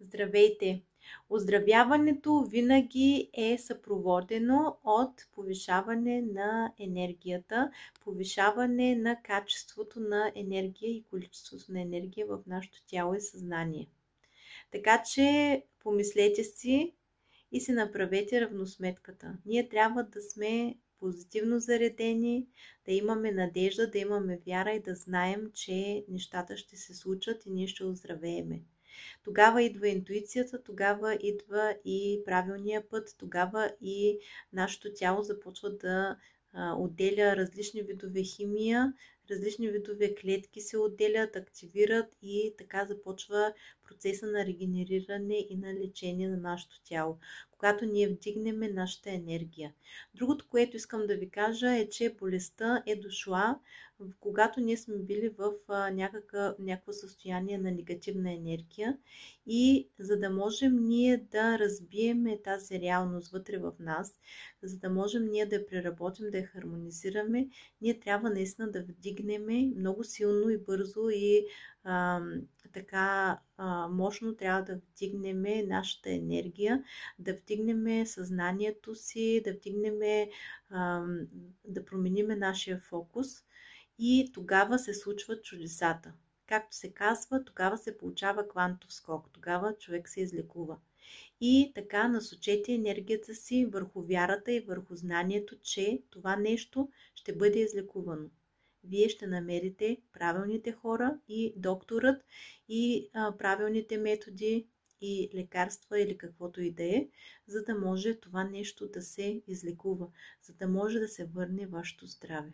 Здравейте! Оздравяването винаги е съпроводено от повишаване на енергията, повишаване на качеството на енергия и количеството на енергия в нашето тяло и съзнание. Така че помислете си и си направете равносметката. Ние трябва да сме позитивно заредени, да имаме надежда, да имаме вяра и да знаем, че нещата ще се случат и ние ще оздравееме. Тогава идва интуицията, тогава идва и правилния път, тогава и нашето тяло започва да отделя различни видове химия, различни видове клетки се отделят, активират и така започва процеса на регенериране и на лечение на нашето тяло, когато ние вдигнем нашата енергия. Другото, което искам да ви кажа е, че болестта е дошла, когато ние сме били в някакво състояние на негативна енергия и за да можем ние да разбиеме тази реалност вътре в нас, за да можем ние да я преработим, да я хармонизираме, ние трябва наистина да вдигнем много силно и бързо и мощно трябва да вдигнем нашата енергия, да вдигнем съзнанието си, да вдигнем, да променим нашия фокус и тогава се случват чудесата. Както се казва, тогава се получава квантов скок, тогава човек се излекува. И така насочете енергията си върху вярата и върху знанието, че това нещо ще бъде излекувано. Вие ще намерите правилните хора и докторът и правилните методи и лекарства или каквото и да е, за да може това нещо да се излекува, за да може да се върне вашето здраве.